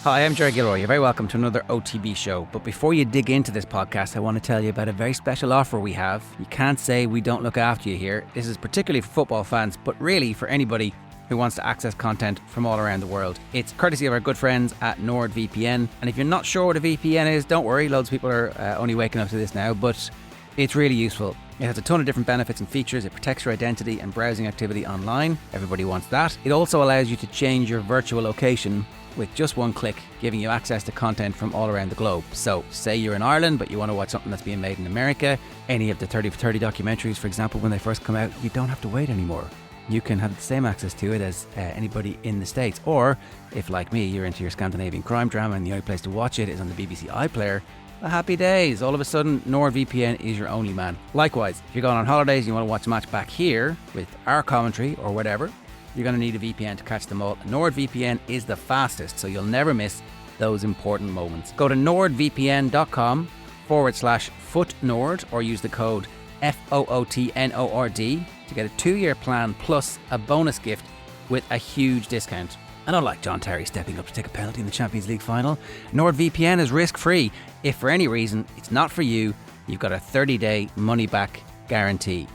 Hi, I'm Jerry Gilroy. You're very welcome to another OTB show. But before you dig into this podcast, I want to tell you about a very special offer we have. You can't say we don't look after you here. This is particularly for football fans, but really for anybody who wants to access content from all around the world. It's courtesy of our good friends at NordVPN. And if you're not sure what a VPN is, don't worry. Loads of people are only waking up to this now, but it's really useful. It has a ton of different benefits and features. It protects your identity and browsing activity online. Everybody wants that. It also allows you to change your virtual location with just one click, giving you access to content from all around the globe. So, say you're in Ireland, but you want to watch something that's being made in America, any of the 30 for 30 documentaries, for example, when they first come out, you don't have to wait anymore. You can have the same access to it as anybody in the States. Or, if like me, you're into your Scandinavian crime drama and the only place to watch it is on the BBC iPlayer, happy days. All of a sudden, NordVPN is your only man. Likewise, if you're going on holidays and you want to watch a match back here with our commentary or whatever, you're going to need a VPN to catch them all. NordVPN is the fastest, so you'll never miss those important moments. Go to nordvpn.com/footnord or use the code FOOTNORD to get a 2-year plan plus a bonus gift with a huge discount. And unlike John Terry stepping up to take a penalty in the Champions League final, NordVPN is risk-free. If for any reason it's not for you, you've got a 30-day money-back guarantee.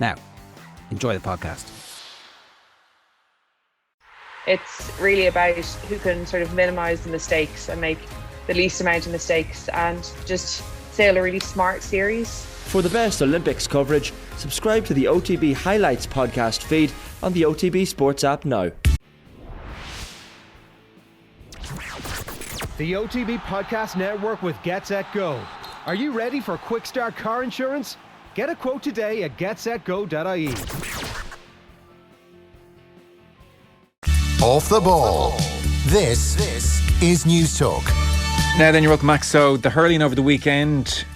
Now, enjoy the podcast. It's really about who can sort of minimise the mistakes and make the least amount of mistakes and just sail a really smart series. For the best Olympics coverage, subscribe to the OTB Highlights podcast feed on the OTB Sports app now. The OTB Podcast Network with GetSetGo. Are you ready for quick start car insurance? Get a quote today at getsetgo.ie. Off the ball. This is News Talk. Now then, you're welcome back. So the hurling over the weekend,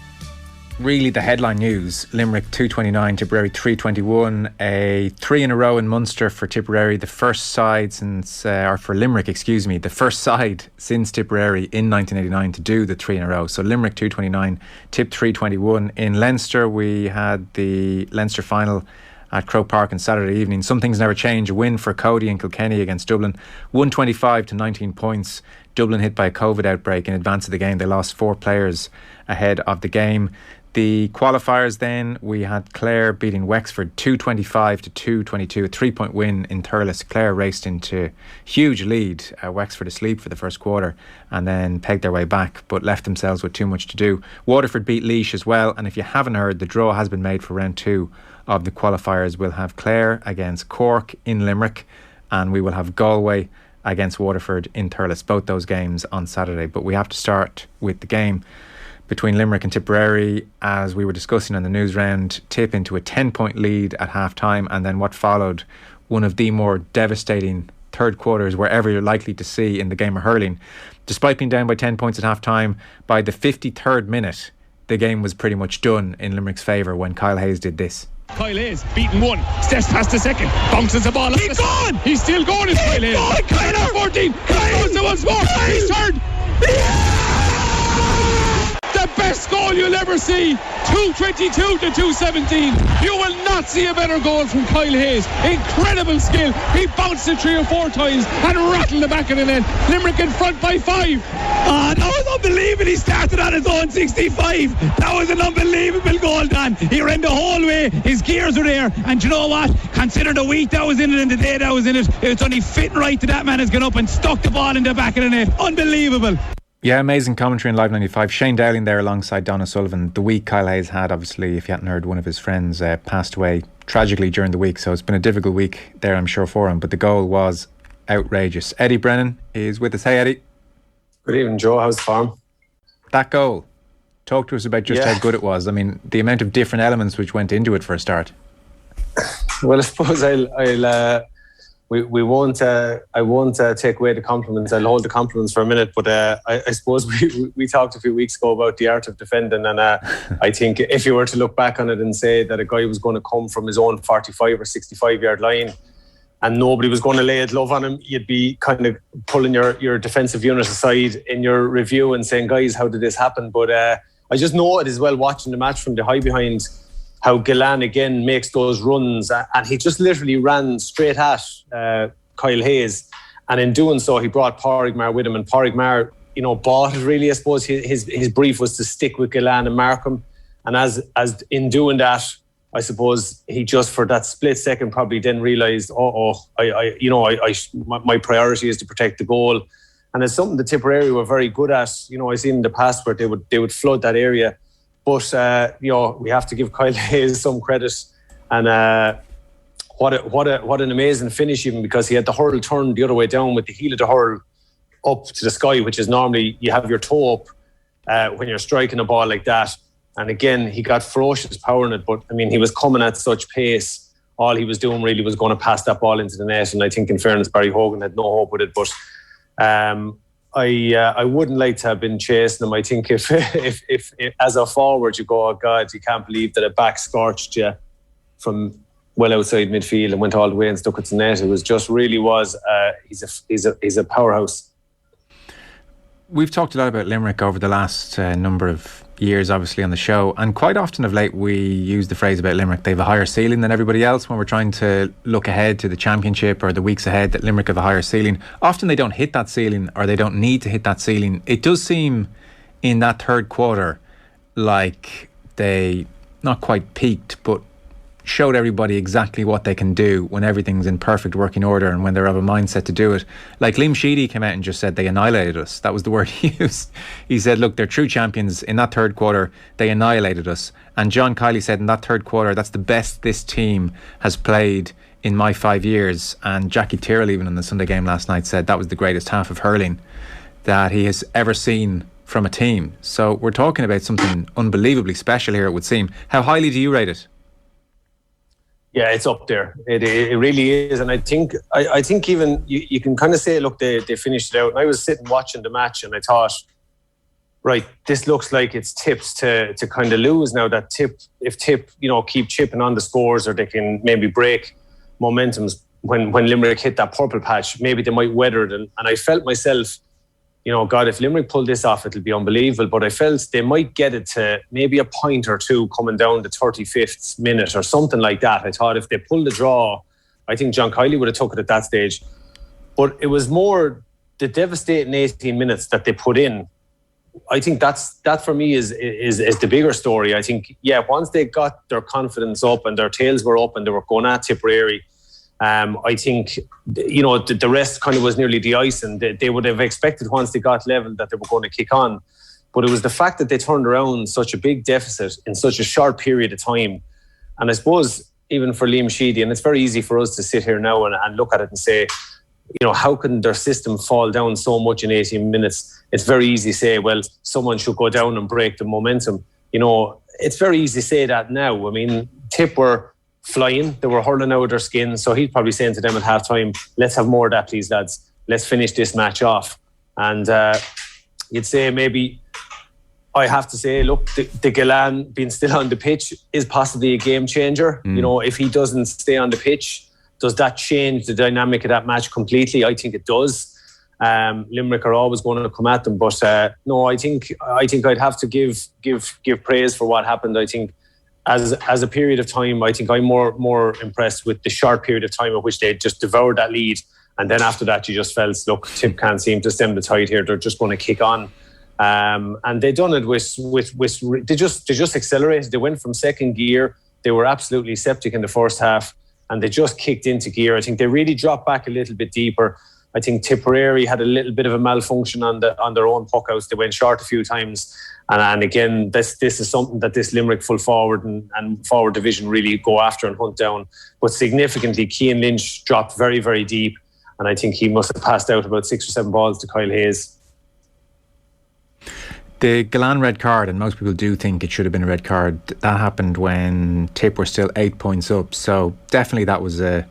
really the headline news: Limerick 229, Tipperary 321, a 3 in a row in Munster for Tipperary, the first side since, or for Limerick, excuse me, the first side since Tipperary in 1989 to do the 3 in a row. So Limerick 229, Tip 321. In Leinster, we had the Leinster final at Croke Park on Saturday evening. Some things never change. A win for Cody and Kilkenny against Dublin, 125 to 19 points. Dublin hit by a COVID outbreak in advance of the game. They lost 4 players ahead of the game. The qualifiers then, we had Clare beating Wexford 225 to 222, a 3-point win in Thurles. Clare raced into huge lead, Wexford asleep for the first quarter, and then pegged their way back but left themselves with too much to do. Waterford beat Laois as well, and if you haven't heard, the draw has been made for round 2 of the qualifiers. We'll have Clare against Cork in Limerick, and we will have Galway against Waterford in Thurles, both those games on Saturday. But we have to start with the game between Limerick and Tipperary. As we were discussing on the news round, Tip into a 10-point lead at half-time, and then what followed, one of the more devastating third quarters we're ever likely to see in the game of hurling. Despite being down by 10 points at half-time, by the 53rd minute, the game was pretty much done in Limerick's favour when Kyle Hayes did this. Kyle Hayes, beaten one, steps past the second, bounces the ball. He's gone! He's still going, is Kyle Hayes. Kyle 14, Kyle goes to once more, he's turned! The best goal you'll ever see, 222 to 217. You will not see a better goal from Kyle Hayes. Incredible skill. He bounced it 3 or 4 times and rattled the back of the net. Limerick in front by 5. That was unbelievable. He started on his own 65. That was an unbelievable goal, Dan. He ran the whole way. His gears were there. And you know what? Consider the week that was in it and the day that was in it. It's only fitting right that that man has gone up and stuck the ball in the back of the net. Unbelievable. Yeah, amazing commentary on Live 95. Shane Dowling there alongside Donna Sullivan. The week Kyle Hayes had, obviously, if you hadn't heard, one of his friends passed away tragically during the week. So it's been a difficult week there, I'm sure, for him. But the goal was outrageous. Eddie Brennan is with us. Hey, Eddie. Good evening, Joe. How's the farm? That goal. Talk to us about just how good it was. I mean, the amount of different elements which went into it for a start. Well, I suppose we won't. I won't take away the compliments. I'll hold the compliments for a minute. But I suppose we talked a few weeks ago about the art of defending, and I think if you were to look back on it and say that a guy was going to come from his own 45 or 65 yard line, and nobody was going to lay a glove on him, you'd be kind of pulling your defensive unit aside in your review and saying, "Guys, how did this happen?" But I just know it as well, watching the match from the high behind, how Gillan again makes those runs, and he just literally ran straight at Kyle Hayes, And in doing so, he brought Pádraig Maher with him, and Pádraig Maher, bought it really. I suppose his brief was to stick with Gillane and Markham. And as in doing that, I suppose he just for that split second probably didn't realise, my priority is to protect the goal. And it's something the Tipperary were very good at. I've seen in the past where they would flood that area. But we have to give Kyle Hayes some credit. And what an amazing finish, even because he had the hurl turned the other way down with the heel of the hurl up to the sky, which is normally you have your toe up when you're striking a ball like that. And again, he got ferocious power in it. But I mean, he was coming at such pace. All he was doing really was going to pass that ball into the net. And I think, in fairness, Barry Hogan had no hope with it. But I wouldn't like to have been chasing him. I think if as a forward you go, oh God, you can't believe that a back scorched you from well outside midfield and went all the way and stuck it to the net. It was just really was. He's a powerhouse. We've talked a lot about Limerick over the last number of years, obviously, on the show, and quite often of late we use the phrase about Limerick, they have a higher ceiling than everybody else when we're trying to look ahead to the championship or the weeks ahead, that Limerick have a higher ceiling. Often they don't hit that ceiling, or they don't need to hit that ceiling. It does seem in that third quarter like they not quite peaked, but showed everybody exactly what they can do when everything's in perfect working order and when they're of a mindset to do it. Like Liam Sheedy came out and just said they annihilated us. That was the word he used. He said, look, they're true champions. In that third quarter, they annihilated us. And John Kiley said in that third quarter, that's the best this team has played in my 5 years. And Jackie Tyrrell, even in the Sunday game last night, said that was the greatest half of hurling that he has ever seen from a team. So we're talking about something unbelievably special here, it would seem. How highly do you rate it? Yeah, it's up there. It really is. And I think even you can kind of say, look, they finished it out. And I was sitting watching the match and I thought, right, this looks like it's Tips to kind of lose now. That if Tip, keep chipping on the scores, or they can maybe break momentums when Limerick hit that purple patch, maybe they might weather it. And I felt myself, God, if Limerick pull this off, it'll be unbelievable. But I felt they might get it to maybe a point or two coming down the 35th minute or something like that. I thought if they pulled the draw, I think John Kiley would have took it at that stage. But it was more the devastating 18 minutes that they put in. I think that for me is the bigger story. I think, once they got their confidence up and their tails were up and they were going at Tipperary, I think, the rest kind of was nearly the ice, and they would have expected once they got level that they were going to kick on. But it was the fact that they turned around such a big deficit in such a short period of time. And I suppose even for Liam Sheedy, and it's very easy for us to sit here now and look at it and say, how can their system fall down so much in 18 minutes? It's very easy to say, well, someone should go down and break the momentum. It's very easy to say that now. I mean, Tip were flying, they were hurling out of their skin, so he's probably saying to them at half time, let's have more of that, please, lads, let's finish this match off. And you'd say, maybe I have to say, look, the Gillane being still on the pitch is possibly a game changer. If he doesn't stay on the pitch, does that change the dynamic of that match completely? I think it does. Limerick are always going to come at them, but no, I think I'd have to give praise for what happened. I think as a period of time, I think I'm more impressed with the short period of time at which they just devoured that lead, and then after that you just felt, look, Tip can't seem to stem the tide here. They're just going to kick on, and they done it with they just accelerated. They went from second gear. They were absolutely septic in the first half, and they just kicked into gear. I think they really dropped back a little bit deeper. I think Tipperary had a little bit of a malfunction on their own puckouts. They went short a few times. And again, this is something that this Limerick full forward and forward division really go after and hunt down. But significantly, Cian Lynch dropped very, very deep. And I think he must have passed out about 6 or 7 balls to Kyle Hayes. The Gillane red card, and most people do think it should have been a red card, that happened when Tip were still 8 points up. So definitely that was a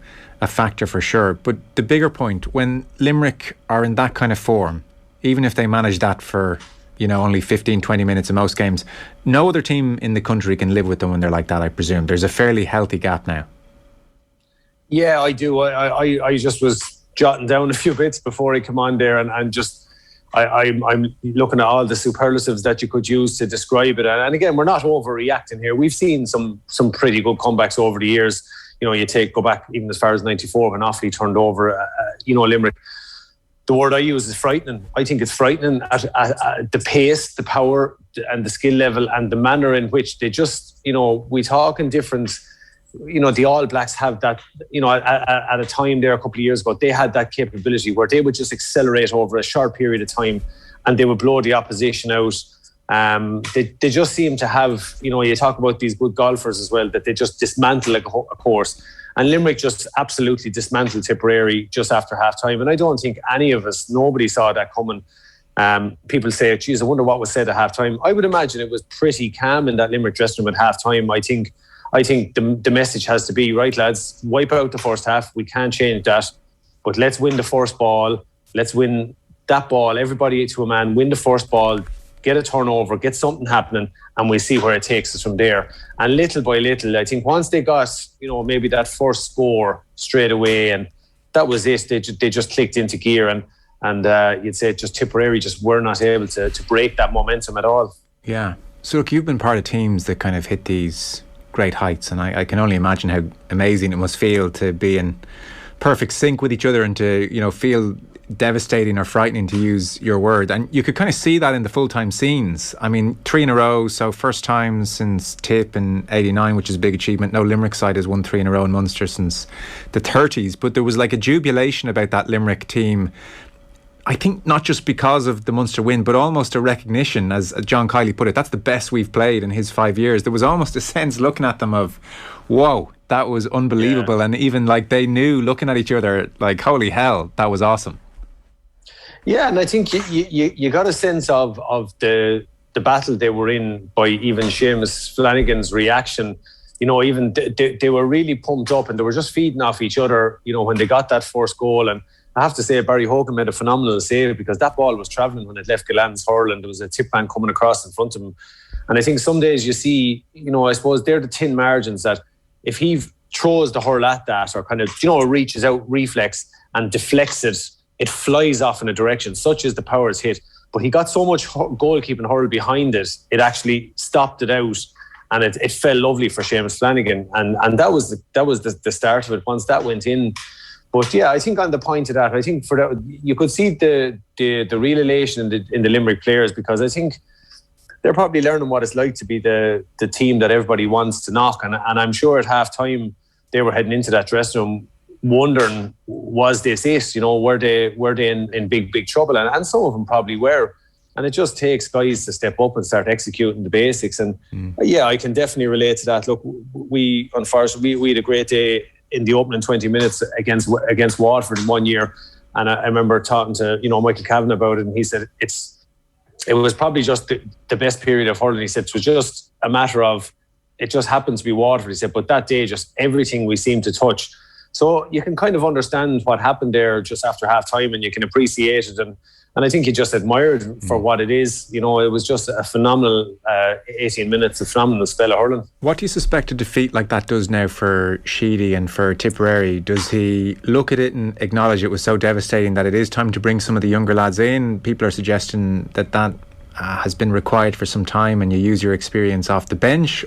factor for sure. But the bigger point, when Limerick are in that kind of form, even if they manage that for only 15, 20 minutes in most games, no other team in the country can live with them when they're like that, I presume. There's a fairly healthy gap now. Yeah, I do. I just was jotting down a few bits before I come on there, and just I'm looking at all the superlatives that you could use to describe it. And again, we're not overreacting here. We've seen some pretty good comebacks over the years. You go back even as far as 94 when Offaly turned over, Limerick. the word I use is frightening. I think it's frightening at the pace, the power, and the skill level, and the manner in which they just, we talk in different, the All Blacks have that, at a time there a couple of years ago, they had that capability where they would just accelerate over a short period of time and they would blow the opposition out. They just seem to have, you talk about these good golfers as well, that they just dismantle a course. And Limerick just absolutely dismantled Tipperary just after half-time. And I don't think any of us, nobody saw that coming. People say, geez, I wonder what was said at half-time. I would imagine it was pretty calm in that Limerick dressing room at half-time. I think the message has to be, right, lads, wipe out the first half. We can't change that. But let's win the first ball. Let's win that ball. Everybody to a man, win the first ball. Get a turnover, get something happening, and we'll see where it takes us from there. And little by little, I think once they got, maybe that first score straight away, and that was it. They just clicked into gear, and you'd say just Tipperary just were not able to break that momentum at all. Yeah. So look, you've been part of teams that kind of hit these great heights, and I can only imagine how amazing it must feel to be in perfect sync with each other and to, feel devastating or frightening, to use your word. And you could kind of see that in the full-time scenes. I mean, 3 in a row, so first time since Tip in 89, which is a big achievement. No Limerick side has won 3 in a row in Munster since the 30s, but there was like a jubilation about that Limerick team. I think not just because of the Munster win, but almost a recognition, as John Kiley put it, that's the best we've played in his 5 years. There was almost a sense looking at them of, whoa, that was unbelievable. Yeah. And even like they knew, looking at each other, like, holy hell, that was awesome. Yeah, and I think you got a sense of the battle they were in by even Seamus Flanagan's reaction. Even they were really pumped up and they were just feeding off each other, when they got that first goal. And I have to say, Barry Hogan made a phenomenal save, because that ball was travelling when it left Galan's hurl and there was a tip man coming across in front of him. And I think some days you see, I suppose they're the thin margins that if he throws the hurl at that, or kind of, reaches out reflex and deflects it, it flies off in a direction, such as the Powers hit. But he got so much goalkeeping hurl behind it, it actually stopped it out, and it fell lovely for Seamus Flanagan. And that was the start of it once that went in. But yeah, I think on the point of that, I think for that, you could see the real elation in the Limerick players, because I think they're probably learning what it's like to be the team that everybody wants to knock. And I'm sure at half time they were heading into that dressing room wondering, was this it? Were they in big trouble? And some of them probably were. And it just takes guys to step up and start executing the basics. And yeah, I can definitely relate to that. Look, we unfortunately had a great day in the opening 20 minutes against Waterford in 1 year. And I remember talking to Michael Cavan about it, and he said it was probably just the best period of hurling. He said it was just a matter of, it just happened to be Waterford. He said, but that day, just everything we seemed to touch. So you can kind of understand what happened there just after half time, and you can appreciate it. And I think he just admired for what it is. It was just a phenomenal 18 minutes, a phenomenal spell of hurling. What do you suspect a defeat like that does now for Sheedy and for Tipperary? Does he look at it and acknowledge it was so devastating that it is time to bring some of the younger lads in? People are suggesting that has been required for some time, and you use your experience off the bench.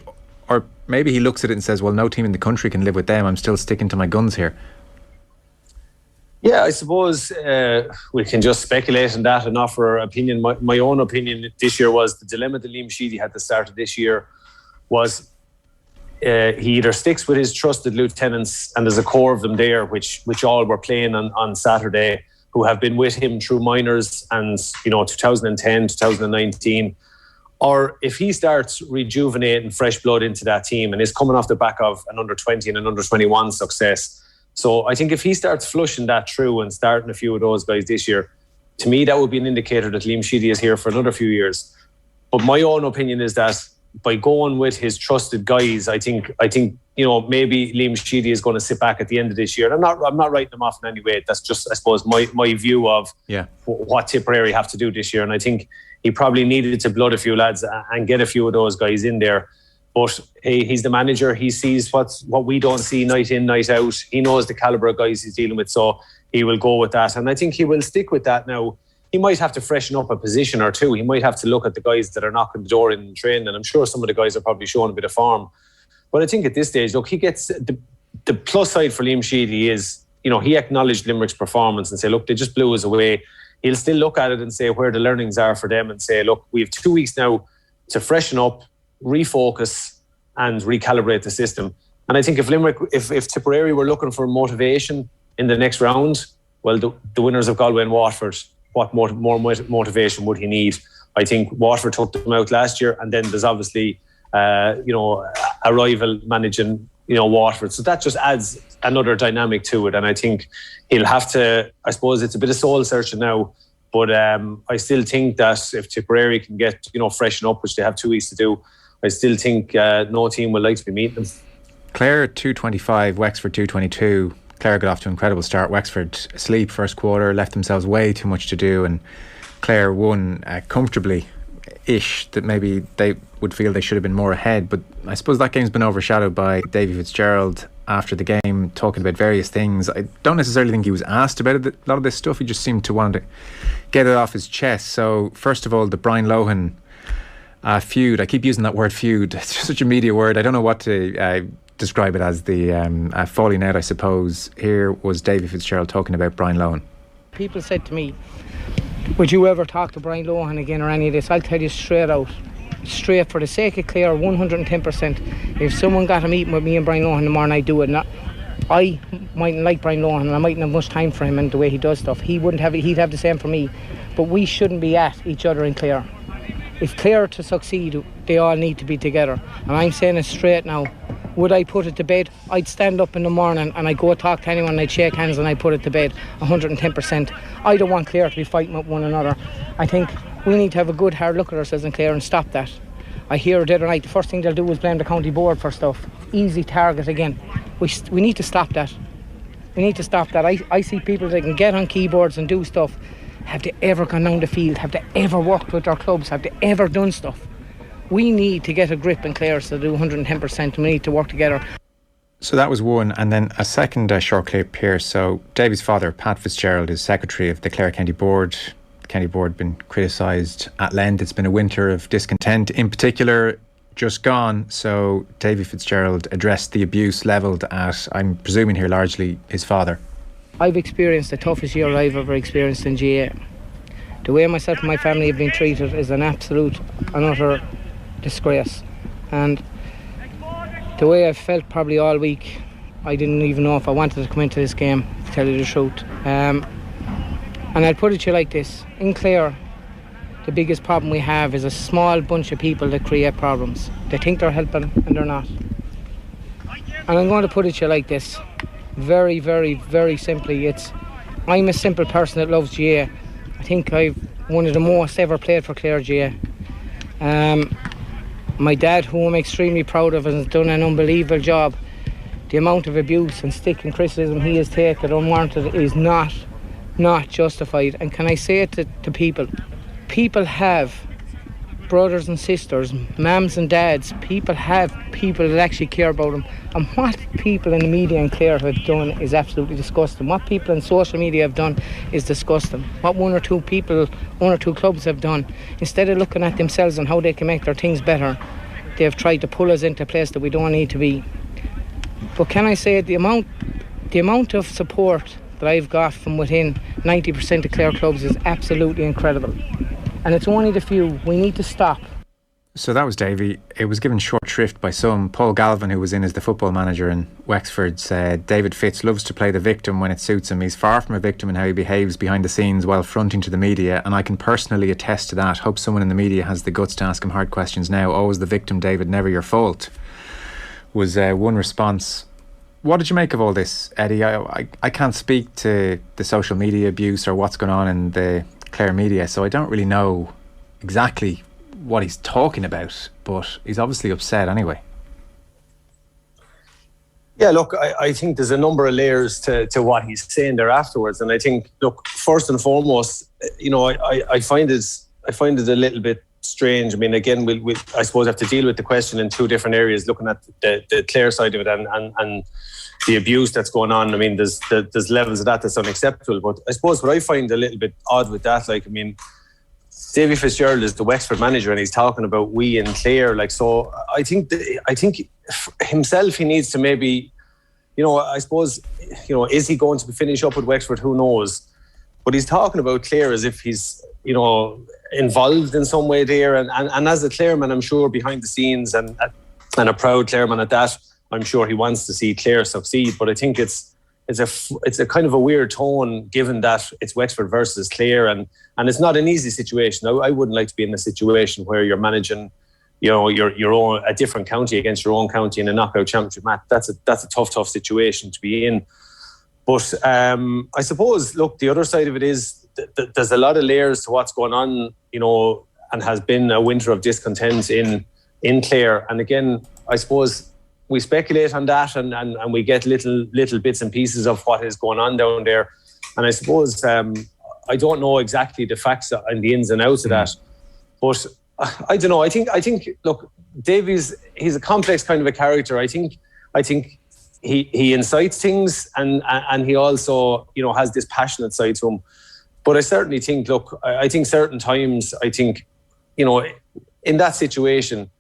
Or maybe he looks at it and says, well, no team in the country can live with them. I'm still sticking to my guns here. Yeah, I suppose we can just speculate on that and offer opinion. My own opinion this year was the dilemma that Liam Sheedy had at the start of this year was he either sticks with his trusted lieutenants, and there's a core of them there, which all were playing on Saturday, who have been with him through minors and 2010, 2019. Or if he starts rejuvenating fresh blood into that team and is coming off the back of an under-20 and an under-21 success. So I think if he starts flushing that through and starting a few of those guys this year, to me, that would be an indicator that Liam Sheedy is here for another few years. But my own opinion is that by going with his trusted guys, I think maybe Liam Sheedy is going to sit back at the end of this year. And I'm not writing him off in any way. That's just, I suppose, my view of what Tipperary have to do this year. And I think he probably needed to blood a few lads and get a few of those guys in there. But hey, he's the manager. He sees what we don't see night in, night out. He knows the calibre of guys he's dealing with, so he will go with that. And I think he will stick with that now. He might have to freshen up a position or two. He might have to look at the guys that are knocking the door in training. And I'm sure some of the guys are probably showing a bit of form. But I think at this stage, look, he gets the plus side for Liam Sheedy is he acknowledged Limerick's performance and say, look, they just blew us away. He'll still look at it and say where the learnings are for them and say, look, we have 2 weeks now to freshen up, refocus and recalibrate the system. And I think if Limerick, if Tipperary were looking for motivation in the next round, well, the winners of Galway and Waterford, what more motivation would he need? I think Waterford took them out last year, and then there's obviously, a rival managing, Waterford. So that just adds another dynamic to it. And I think he'll have to, I suppose it's a bit of soul searching now, but I still think that if Tipperary can get, freshen up, which they have 2 weeks to do, I still think no team will like to be meeting them. Clare 225, Wexford 222. Clare got off to an incredible start. Wexford asleep first quarter, left themselves way too much to do, and Clare won comfortably-ish, that maybe they would feel they should have been more ahead. But I suppose that game's been overshadowed by Davy Fitzgerald after the game, talking about various things. I don't necessarily think he was asked about a lot of this stuff. He just seemed to want to get it off his chest. So first of all, the Brian Lohan feud. I keep using that word feud. It's just such a media word. I don't know what to describe it as. The falling out, I suppose. Here was Davy Fitzgerald talking about Brian Lohan. People said to me, would you ever talk to Brian Lohan again or any of this? I'll tell you straight out, straight for the sake of Clare, 110%. If someone got a meeting with me and Brian Lohan in the morning, I'd do it. I mightn't like Brian Lohan and I mightn't have much time for him and the way he does stuff. He wouldn't have it, he'd have the same for me. But we shouldn't be at each other in Clare. If Clare to succeed, they all need to be together. And I'm saying it straight now. Would I put it to bed? I'd stand up in the morning and I'd go talk to anyone and I'd shake hands and I'd put it to bed 110%. I don't want Clare to be fighting with one another. I think we need to have a good hard look at ourselves in Clare and stop that. I hear the other night the first thing they'll do is blame the county board for stuff. Easy target again. We need to stop that. We need to stop that. I see people that can get on keyboards and do stuff. Have they ever gone down the field? Have they ever worked with their clubs? Have they ever done stuff? We need to get a grip in Clare to do 110%. We need to work together. So that was one, and then a second short clip here. So Davy's father, Pat Fitzgerald, is secretary of the Clare County Board. The County Board been criticised at length. It's been a winter of discontent, in particular, just gone. So Davy Fitzgerald addressed the abuse levelled at, I'm presuming here, largely his father. I've experienced the toughest year I've ever experienced in GA. The way myself and my family have been treated is an absolute and utter disgrace. And the way I felt probably all week, I didn't even know if I wanted to come into this game, to tell you the truth. And I'll put it to you like this. In Clare, the biggest problem we have is a small bunch of people that create problems. They think they're helping and they're not. And I'm going to put it to you like this. Very, very, very simply, I'm a simple person that loves GA. I think I've one of the most ever played for Clare GA. My dad, who I'm extremely proud of, has done an unbelievable job. The amount of abuse and stick and criticism he has taken unwarranted is not justified. And can I say it to people? People have brothers and sisters, mums and dads. People have people that actually care about them. And what people in the media in Clare have done is absolutely disgusting. What people in social media have done is disgusting. What one or two clubs have done, instead of looking at themselves and how they can make their things better, they've tried to pull us into a place that we don't need to be. But can I say the amount of support that I've got from within 90% of Clare clubs is absolutely incredible. And it's only the few. We need to stop. So that was Davy. It was given short shrift by some. Paul Galvin, who was in as the football manager in Wexford, said David Fitz loves to play the victim when it suits him. He's far from a victim in how he behaves behind the scenes while fronting to the media, and I can personally attest to that. Hope someone in the media has the guts to ask him hard questions now. Always the victim, David, never your fault, was one response. What did you make of all this, Eddie? I can't speak to the social media abuse or what's going on in the Clare media, so I don't really know exactly what he's talking about, but he's obviously upset anyway. Yeah, look, I think there's a number of layers to what he's saying there afterwards, and I think, look, first and foremost, I find it a little bit strange. I mean, again, we'll I suppose have to deal with the question in two different areas, looking at the Clare side of it and the abuse that's going on. I mean, there's levels of that's unacceptable. But I suppose what I find a little bit odd with that, like, I mean, Davy Fitzgerald is the Wexford manager and he's talking about we in Clare. Like, so I think himself, he needs to maybe I suppose, is he going to finish up with Wexford? Who knows? But he's talking about Clare as if he's, involved in some way there. And as a Clareman, I'm sure behind the scenes and a proud Clareman at that, I'm sure he wants to see Clare succeed. But I think it's a kind of a weird tone, given that it's Wexford versus Clare, and it's not an easy situation. I wouldn't like to be in a situation where you're managing, your own, a different county against your own county in a knockout championship match. That's a tough situation to be in. But I suppose, look, the other side of it is there's a lot of layers to what's going on, and has been a winter of discontent in Clare. And again, I suppose we speculate on that and we get little bits and pieces of what is going on down there. And I suppose I don't know exactly the facts and the ins and outs of that. But I don't know. I think look, Davies, he's a complex kind of a character. I think he incites things and he also, has this passionate side to him. But I certainly think, look, I think certain times, in that situation,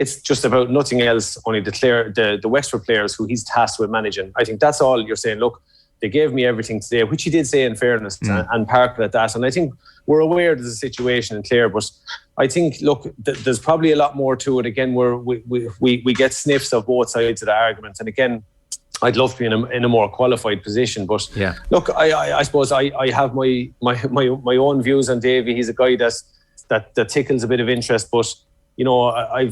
it's just about nothing else, only the Wexford players who he's tasked with managing. I think that's all you're saying. Look, they gave me everything today, which he did say in fairness, and parked at that. And I think we're aware there's a situation in Clare, but I think, look, there's probably a lot more to it. Again, we get sniffs of both sides of the argument. And again, I'd love to be in a more qualified position, but look, I suppose I have my own views on Davy. He's a guy that tickles a bit of interest, but I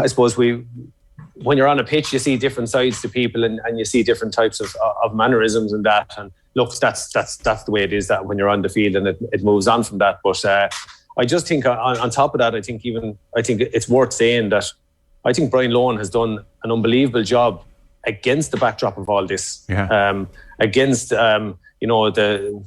suppose when you're on a pitch, you see different sides to people and you see different types of mannerisms and that. And look, that's the way it is, that when you're on the field, and it moves on from that. But I just think on top of that, I think it's worth saying that I think Brian Lohan has done an unbelievable job against the backdrop of all this, against the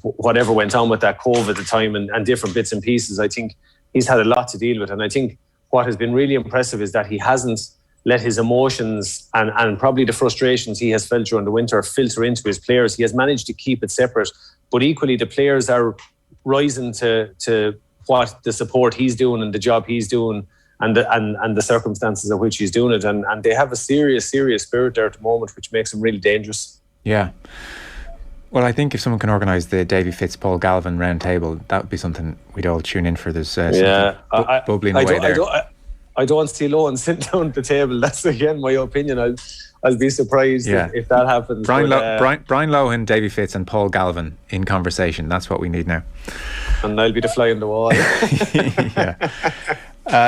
whatever went on with that COVID at the time and different bits and pieces. I think he's had a lot to deal with, and I think what has been really impressive is that he hasn't let his emotions and probably the frustrations he has felt during the winter filter into his players. He has managed to keep it separate, but equally the players are rising to what the support he's doing and the job he's doing and the circumstances of which he's doing it, and they have a serious spirit there at the moment, which makes them really dangerous. Yeah. Well, I think if someone can organise the Davy Fitz Paul Galvin round table, that would be something we'd all tune in for. There's bubbling away there. I don't see Lohan sitting down at the table. That's again my opinion. I'll be surprised if that happens. Brian Lohan, Davy Fitz and Paul Galvin in conversation. That's what we need now. And I'll be the fly on the wall.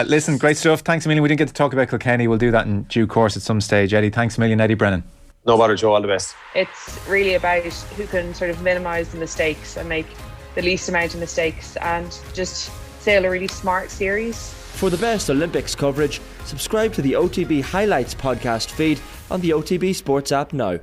Listen, great stuff. Thanks a million. We didn't get to talk about Kilkenny. We'll do that in due course at some stage. Eddie, thanks a million. Eddie Brennan. No bother, Joe. All the best. It's really about who can sort of minimise the mistakes and make the least amount of mistakes and just sail a really smart series. For the best Olympics coverage, subscribe to the OTB Highlights podcast feed on the OTB Sports app now.